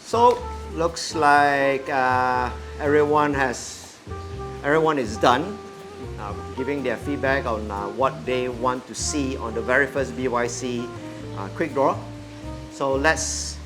So looks like everyone is done giving their feedback on what they want to see on the very first BYC QuickDRAW. So let's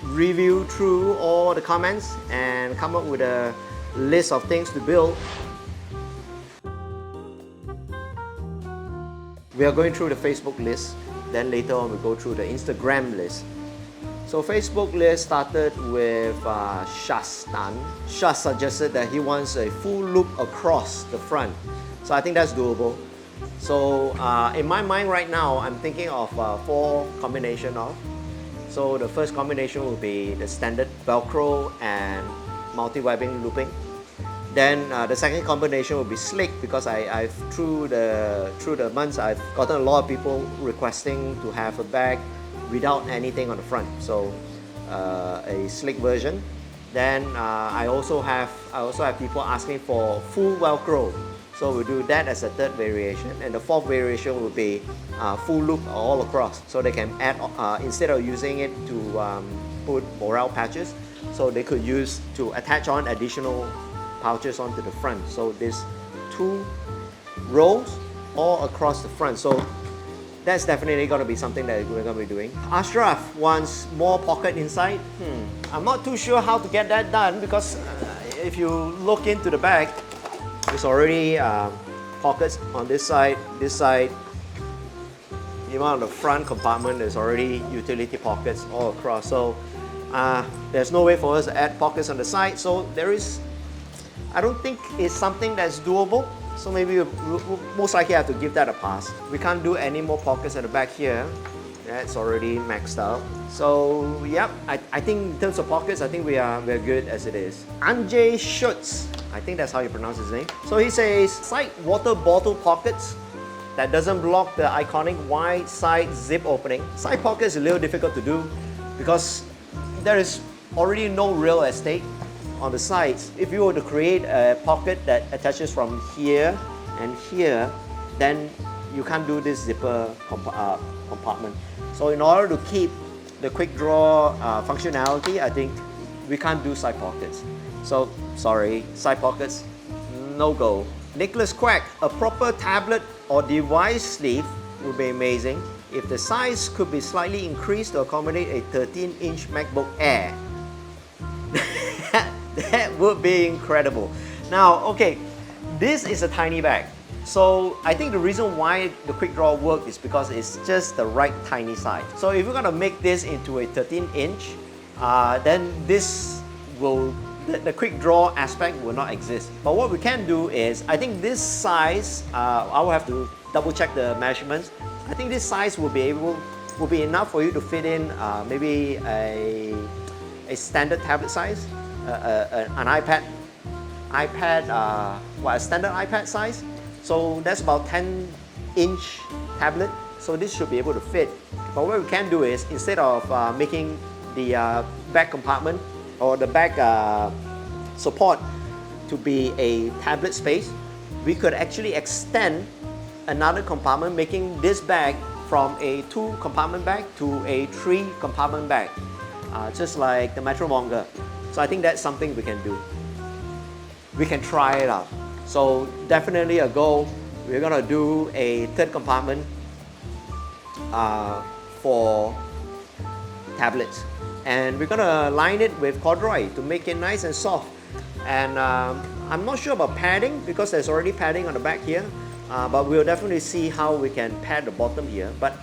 review through all the comments and come up with a list of things to build. We are going through the Facebook list, then later on we go through the Instagram list. So Facebook list started with Shastan. Shas suggested that he wants a full loop across the front. So I think that's doable. So in my mind right now, I'm thinking of 4 combination of. So the first combination will be the standard Velcro and multi-webbing looping. Then the second combination will be slick, because I've through the months I've gotten a lot of people requesting to have a bag without anything on the front. So a slick version. Then I also have people asking for full Velcro. So we'll do that as a third variation, and the fourth variation will be full loop all across. So they can add instead of using it to put morale patches, so they could use to attach on additional pouches onto the front. So there's 2 rows all across the front. So that's definitely going to be something that we're going to be doing. Ashraf wants more pocket inside. I'm not too sure how to get that done, because if you look into the bag, there's already pockets on this side, even on the front compartment, there's already utility pockets all across. So there's no way for us to add pockets on the side. So I don't think it's something that's doable. So maybe we'll most likely have to give that a pass. We can't do any more pockets at the back here. That's already maxed out. So yep, I think in terms of pockets, I think we're good as it is. Anjay Schutz, I think that's how you pronounce his name. So he says side water bottle pockets that doesn't block the iconic wide side zip opening. Side pockets is a little difficult to do because there is already no real estate on the sides. If you were to create a pocket that attaches from here and here, then you can't do this zipper compartment. So in order to keep the QuickDRAW functionality, I think we can't do side pockets. So sorry, side pockets, no go. Nicholas Quack, a proper tablet or device sleeve would be amazing if the size could be slightly increased to accommodate a 13-inch MacBook Air. That would be incredible. Now, okay, this is a tiny bag. So I think the reason why the QuickDRAW works is because it's just the right tiny size. So if you're gonna make this into a 13-inch, then the QuickDRAW aspect will not exist. But what we can do is, I think this size, I will have to double check the measurements. I think this size will be enough for you to fit in maybe a standard tablet size, an iPad, a standard iPad size. So that's about 10-inch tablet. So this should be able to fit. But what we can do is, instead of making the back compartment or the back support to be a tablet space, we could actually extend another compartment, making this bag from a 2-compartment bag to a 3-compartment bag, just like the Metro Monga. So I think that's something we can do. We can try it out. So definitely a goal. We're gonna do a 3rd compartment for tablets, and we're gonna line it with corduroy to make it nice and soft. And I'm not sure about padding, because there's already padding on the back here, but we'll definitely see how we can pad the bottom here. But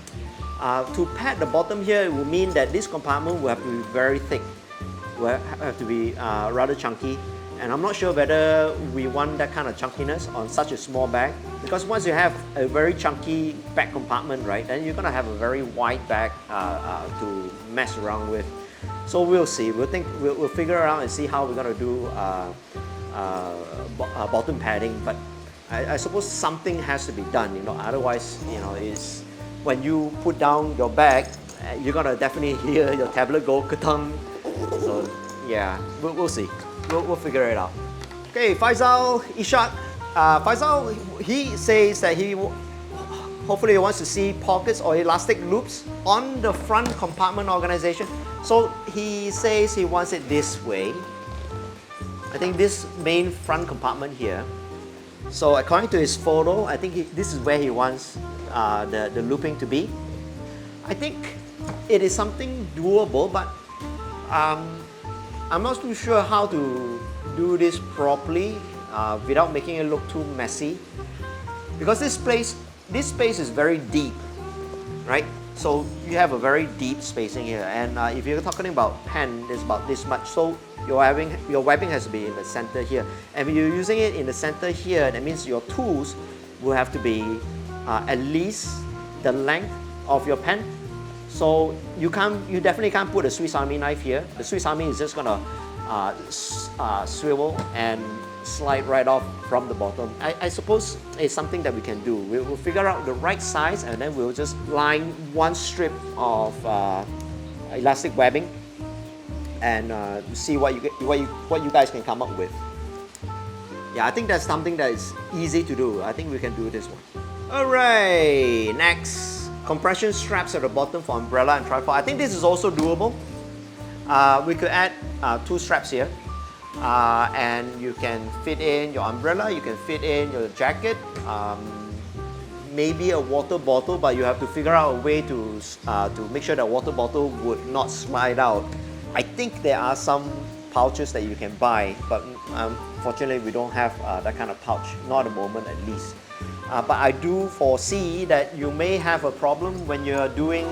to pad the bottom here, it will mean that this compartment will have to be very thick, will have to be rather chunky. And I'm not sure whether we want that kind of chunkiness on such a small bag, because once you have a very chunky back compartment, right, then you're gonna have a very wide bag to mess around with. So we'll see. We'll figure out and see how we're gonna do bottom padding. But I suppose something has to be done. Otherwise, is when you put down your bag, you're gonna definitely hear your tablet go ka-tung. So yeah, we'll see. We'll figure it out. Okay, Faisal Ishak. Faisal, he says that hopefully he wants to see pockets or elastic loops on the front compartment organization. So he says he wants it this way. I think this main front compartment here. So according to his photo, I think this is where he wants the looping to be. I think it is something doable, but I'm not too sure how to do this properly without making it look too messy. Because this space is very deep, right? So you have a very deep spacing here, and if you're talking about pen, it's about this much. So your webbing has to be in the center here, and if you're using it in the center here, that means your tools will have to be at least the length of your pen. So you definitely can't put a Swiss Army knife here. The Swiss Army is just gonna swivel and slide right off from the bottom. I suppose it's something that we can do. We'll figure out the right size, and then we'll just line one strip of elastic webbing and see what you guys can come up with. Yeah, I think that's something that is easy to do. I think we can do this one. Alright, next, compression straps at the bottom for umbrella and tripod. I think this is also doable. We could add 2 straps here. And you can fit in your umbrella, you can fit in your jacket, maybe a water bottle, but you have to figure out a way to make sure that water bottle would not slide out. I think there are some pouches that you can buy, but unfortunately we don't have that kind of pouch, not at the moment at least. But I do foresee that you may have a problem when you're doing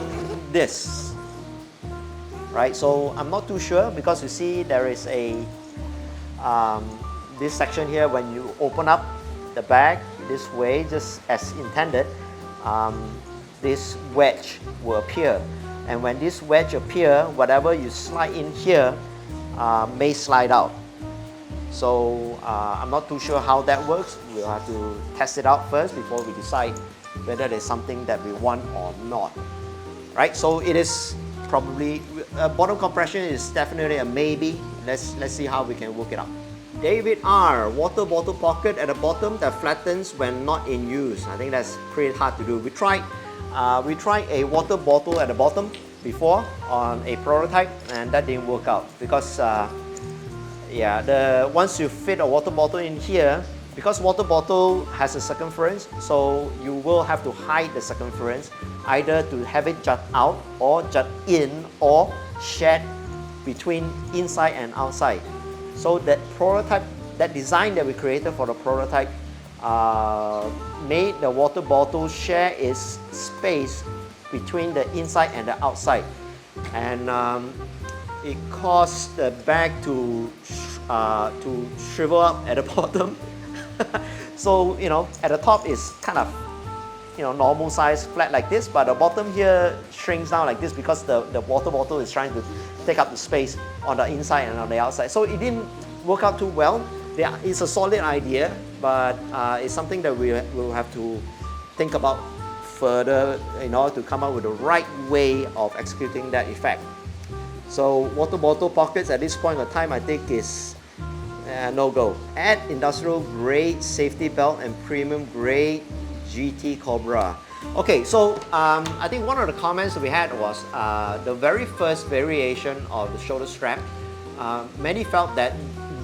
this, right? So I'm not too sure, because you see there is a this section here. When you open up the bag this way, just as intended, this wedge will appear, and when this wedge appears, whatever you slide in here may slide out. So I'm not too sure how that works. We'll have to test it out first before we decide whether there's something that we want or not, right? So it is probably bottom compression is definitely a maybe. Let's see how we can work it out. David R, water bottle pocket at the bottom that flattens when not in use. I think that's pretty hard to do. We tried a water bottle at the bottom before on a prototype, and that didn't work out because once you fit a water bottle in here, because water bottle has a circumference, so you will have to hide the circumference, either to have it jut out or jut in or shed between inside and outside. So that prototype, that design that we created for the prototype made the water bottle share its space between the inside and the outside, and it caused the bag to shrivel up at the bottom. So at the top is kind of normal size, flat like this, but the bottom here shrinks down like this because the water bottle is trying to take up the space on the inside and on the outside. So it didn't work out too well. It's a solid idea, but it's something that we will have to think about further in order to come up with the right way of executing that effect. So water bottle pockets at this point of time, I think is no go. Add industrial grade safety belt and premium grade GT Cobra. Okay, so I think one of the comments we had was the very first variation of the shoulder strap. Many felt that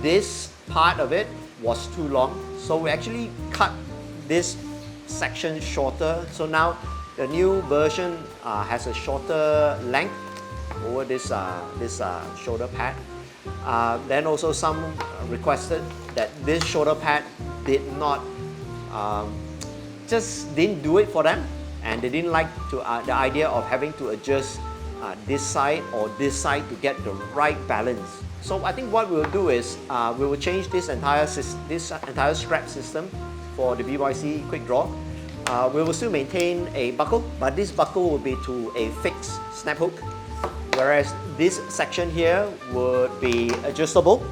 this part of it was too long, so we actually cut this section shorter. So now the new version has a shorter length over this shoulder pad. Then also some requested that this shoulder pad did not just didn't do it for them, and they didn't like the idea of having to adjust this side or this side to get the right balance. So I think what we'll do is we will change this entire strap system for the BYC QUICKDRAW. We will still maintain a buckle, but this buckle will be to a fixed snap hook, whereas this section here would be adjustable.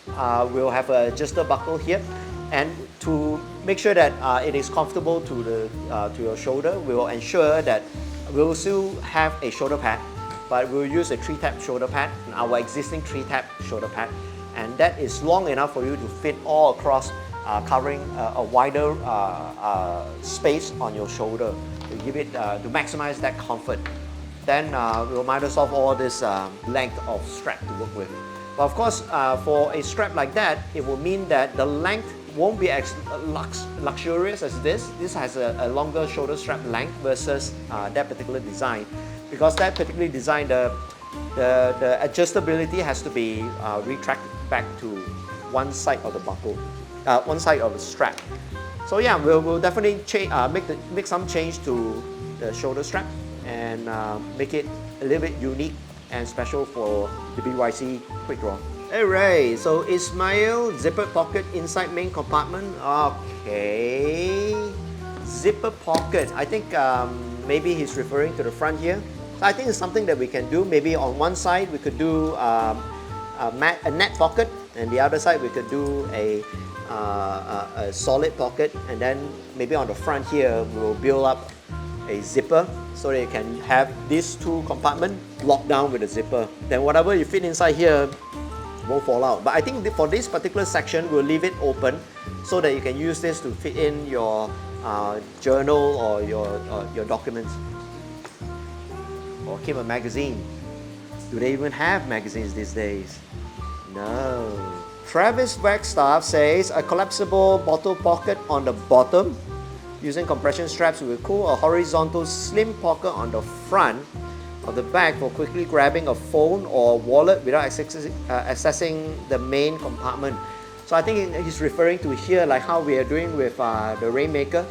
We'll have an adjuster buckle here, and to make sure that it is comfortable to your shoulder, we will ensure that we will still have a shoulder pad, but we'll use a 3-tab shoulder pad, our existing 3-tab shoulder pad, and that is long enough for you to fit all across, covering a wider space on your shoulder to give it to maximize that comfort. then we'll minus off all this length of strap to work with. But of course, for a strap like that, it will mean that the length won't be as luxurious as this. This has a longer shoulder strap length versus that particular design. Because that particular design, the adjustability has to be retracted back to one side of the buckle, one side of the strap. So yeah, we'll definitely make some change to the shoulder strap and make it a little bit unique and special for the BYC QUICKDRAW. Alright, so Ismail, zipper pocket inside main compartment. Okay, zipper pocket. I think maybe he's referring to the front here. So I think it's something that we can do. Maybe on one side we could do a net pocket, and the other side we could do a solid pocket, and then maybe on the front here we'll build up a zipper so that you can have these two compartments locked down with a zipper. Then whatever you fit inside here won't fall out. But I think for this particular section, we'll leave it open so that you can use this to fit in your journal or your documents. Or keep a magazine. Do they even have magazines these days? No. Travis Wagstaff says a collapsible bottle pocket on the bottom using compression straps will cool, a horizontal slim pocket on the front of the bag for quickly grabbing a phone or wallet without accessing the main compartment. So I think he's referring to here like how we are doing with the Rainmaker.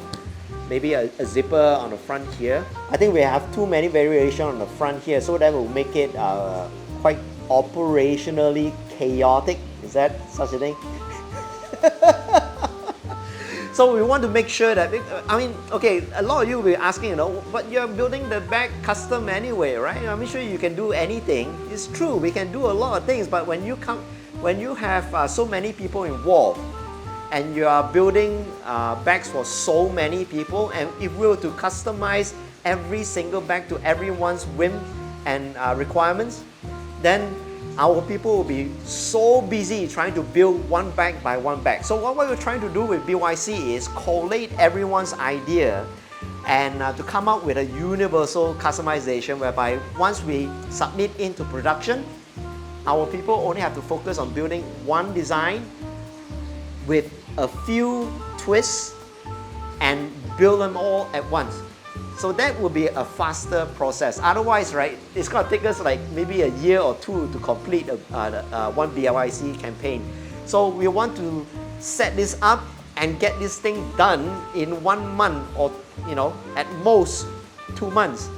Maybe a zipper on the front here. I think we have too many variations on the front here, so that will make it quite operationally chaotic. Is that such a thing? So we want to make sure that, I mean, okay, a lot of you will be asking, you know, but you're building the bag custom anyway, right? I'm sure you can do anything. It's true, we can do a lot of things, but when you have so many people involved, and you are building bags for so many people, and if we were to customize every single bag to everyone's whim and requirements, then our people will be so busy trying to build one bag by one bag. So what we're trying to do with BYC is collate everyone's idea and to come up with a universal customization whereby once we submit into production, our people only have to focus on building one design with a few twists and build them all at once. So that will be a faster process. Otherwise, right, it's going to take us like maybe a year or two to complete one BYC campaign. So we want to set this up and get this thing done in 1 month or, you know, at most 2 months.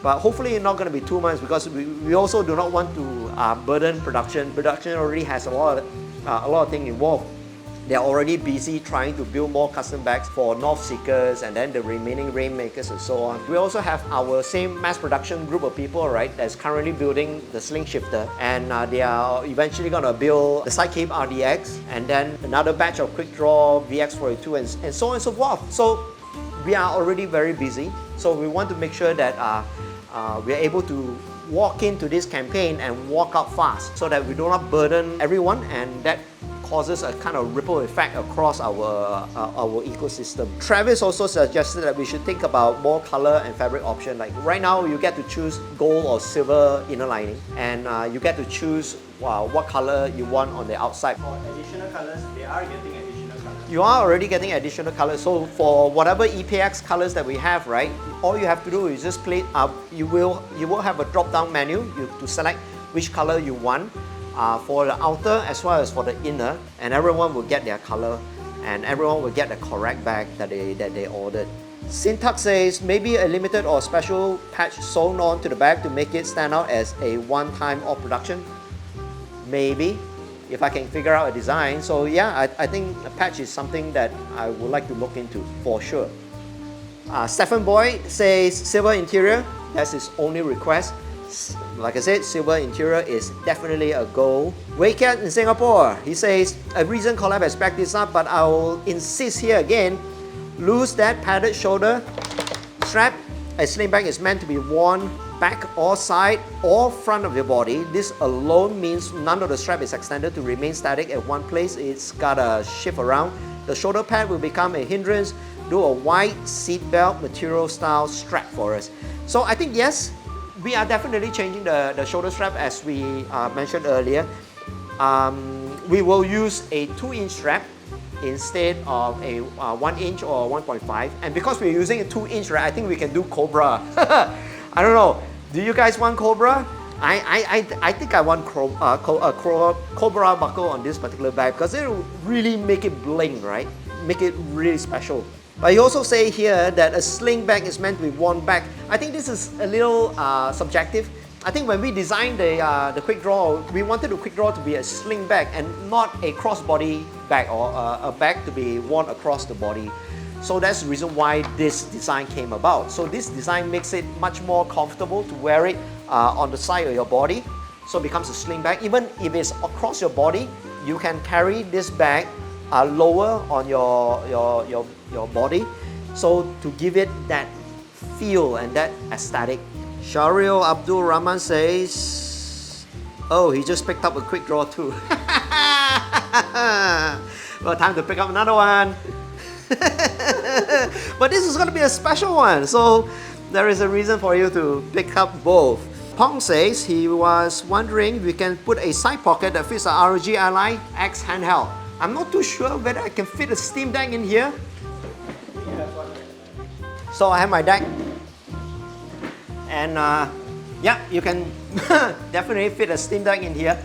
But hopefully it's not going to be 2 months because we also do not want to burden production. Production already has a lot of things involved. They're already busy trying to build more custom bags for North Seekers and then the remaining Rainmakers and so on. We also have our same mass production group of people, right, that's currently building the Sling Shifter, and they are eventually going to build the Sidecape RDX and then another batch of QUICKDRAW VX42 and so on and so forth. So we are already very busy. So we want to make sure that we are able to walk into this campaign and walk out fast so that we do not burden everyone, and that causes a kind of ripple effect across our ecosystem. Travis also suggested that we should think about more color and fabric option. Like right now, you get to choose gold or silver inner lining, and you get to choose what color you want on the outside. For additional colors, they are getting additional colors. You are already getting additional colors. So for whatever EPX colors that we have, right, all you have to do is just play up. You will have a drop-down menu to select which color you want. For the outer as well as for the inner, and everyone will get their color and everyone will get the correct bag that they ordered. Syntax says maybe a limited or special patch sewn on to the bag to make it stand out as a one-time off production. Maybe, if I can figure out a design. So yeah, I think a patch is something that I would like to look into for sure. Stephen Boyd says silver interior, that's his only request. Like I said, silver interior is definitely a go. Waycat in Singapore, he says, a recent collab has backed this up, but I'll insist here again, lose that padded shoulder strap. A sling bag is meant to be worn back or side or front of your body. This alone means none of the strap is extended to remain static at one place. It's gotta shift around. The shoulder pad will become a hindrance. Do a white seatbelt material style strap for us. So I think yes, we are definitely changing the shoulder strap as we mentioned earlier. We will use a 2-inch strap instead of a 1-inch or 1.5. And because we're using a 2-inch, right, I think we can do Cobra. I don't know. Do you guys want Cobra? I think I want Cobra buckle on this particular bag because it will really make it bling, right? Make it really special. But you also say here that a sling bag is meant to be worn back. I think this is a little subjective. I think when we designed the QuickDraw, we wanted the QuickDraw to be a sling bag and not a crossbody bag or a bag to be worn across the body. So that's the reason why this design came about. So this design makes it much more comfortable to wear it on the side of your body. So it becomes a sling bag. Even if it's across your body, you can carry this bag lower on your body. So to give it that feel and that aesthetic. Shahril Abdul Rahman says, oh, he just picked up a QuickDraw too. Well, time to pick up another one. But this is going to be a special one, so there is a reason for you to pick up both. Pong says he was wondering if we can put a side pocket that fits the ROG Ally X handheld. I'm not too sure whether I can fit a Steam Deck in here. So I have my deck, and yeah, you can definitely fit a Steam Deck in here.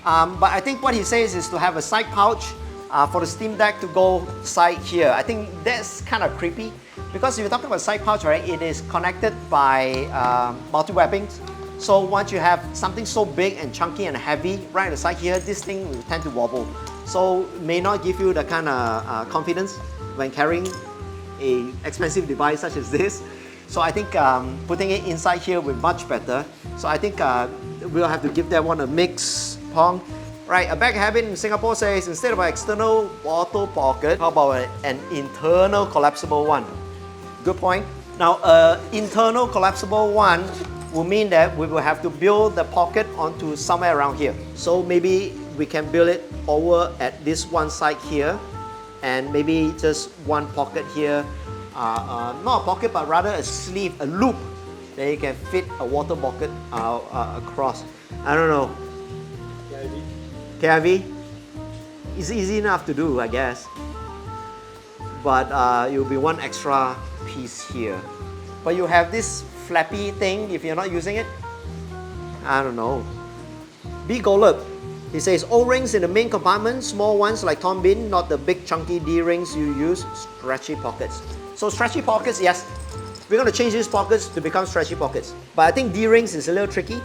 But I think what he says is to have a side pouch for the Steam Deck to go side here. I think that's kind of creepy because if you're talking about side pouch, right, it is connected by multi-webbings. So once you have something so big and chunky and heavy right at the side here, this thing will tend to wobble. So it may not give you the kind of confidence when carrying an expensive device such as this. So I think putting it inside here will be much better. So I think we'll have to give that one a mix, Pong. Right, a bag habit in Singapore says instead of an external bottle pocket, how about an internal collapsible one? Good point. Now, an internal collapsible one will mean that we will have to build the pocket onto somewhere around here. So maybe we can build it over at this one side here, and maybe just one pocket here. Not a pocket, but rather a sleeve, a loop that you can fit a water bucket across. I don't know. KIV? It's easy enough to do, I guess. But it will be one extra piece here. But you have this flappy thing if you're not using it. I don't know. B Golub, he says O-rings in the main compartment, small ones like Tom Bin, not the big chunky D-rings you use, stretchy pockets. So stretchy pockets, yes. We're going to change these pockets to become stretchy pockets. But I think D-rings is a little tricky.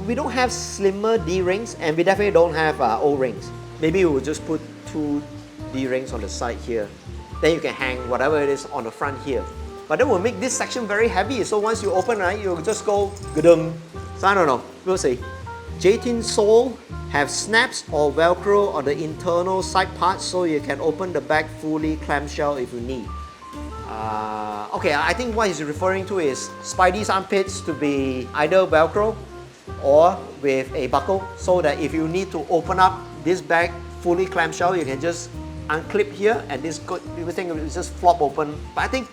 We don't have slimmer D-rings and we definitely don't have O-rings. Maybe we'll just put 2 D-rings on the side here. Then you can hang whatever it is on the front here. But that will make this section very heavy. So once you open, right, you'll just go gadum. So I don't know, we'll see. J-Tin sole have snaps or Velcro on the internal side parts so you can open the bag fully clamshell if you need. Okay, I think what he's referring to is Spidey's armpits to be either Velcro or with a buckle, so that if you need to open up this bag fully clamshell, you can just unclip here and this everything will just flop open. But I think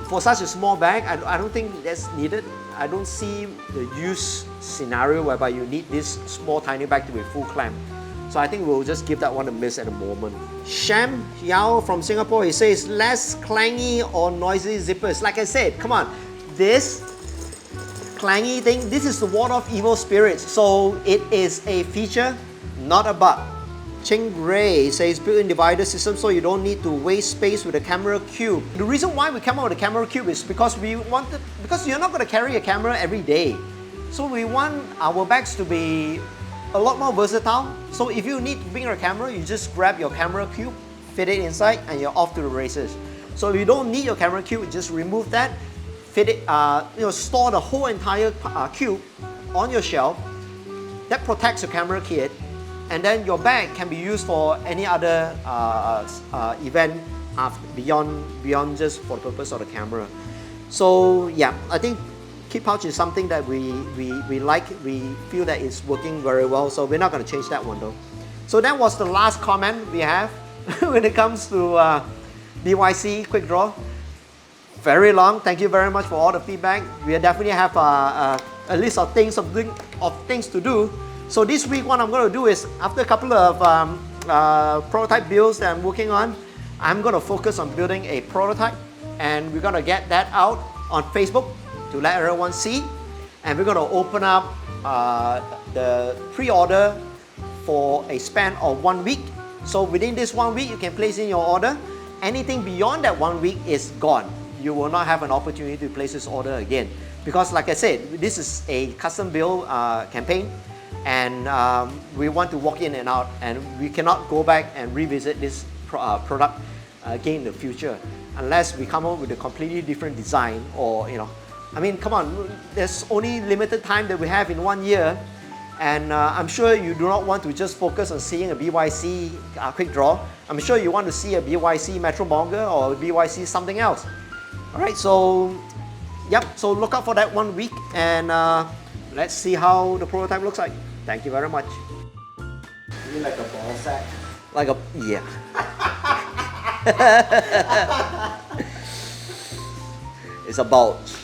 for such a small bag, I don't think that's needed. I don't see the use scenario whereby you need this small tiny bag to be full clamp. So I think we'll just give that one a miss at the moment. Sham Yao from Singapore, he says less clangy or noisy zippers. Like I said, come on, this clangy thing, this is to ward off evil spirits. So it is a feature, not a bug. Ching Ray says built-in divider system so you don't need to waste space with a camera cube. The reason why we came out with a camera cube is because because you're not going to carry a camera every day. So we want our bags to be a lot more versatile. So if you need to bring your camera, you just grab your camera cube, fit it inside, and you're off to the races. So if you don't need your camera cube, just remove that, fit it, store the whole entire cube on your shelf. That protects your camera kit, and then your bag can be used for any other event beyond just for the purpose of the camera. So yeah, I think kit pouch is something that we like, we feel that it's working very well, so we're not going to change that one though. So that was the last comment we have when it comes to BYC QuickDraw. Very long. Thank you very much for all the feedback. We definitely have a list of things to do. So this week, what I'm going to do is, after a couple of prototype builds that I'm working on, I'm going to focus on building a prototype, and we're going to get that out on Facebook to let everyone see. And we're going to open up the pre-order for a span of 1 week. So within this 1 week, you can place in your order. Anything beyond that 1 week is gone. You will not have an opportunity to place this order again. Because like I said, this is a custom build campaign, and we want to walk in and out, and we cannot go back and revisit this product again in the future unless we come up with a completely different design, or I mean, come on, there's only limited time that we have in 1 year, and I'm sure you do not want to just focus on seeing a BYC quick draw. I'm sure you want to see a BYC Metro Bonga or BYC something else. Alright, so yep, so look out for that 1 week, and let's see how the prototype looks like. Thank you very much. You mean like a ball sack? Like a, yeah. It's a bulge.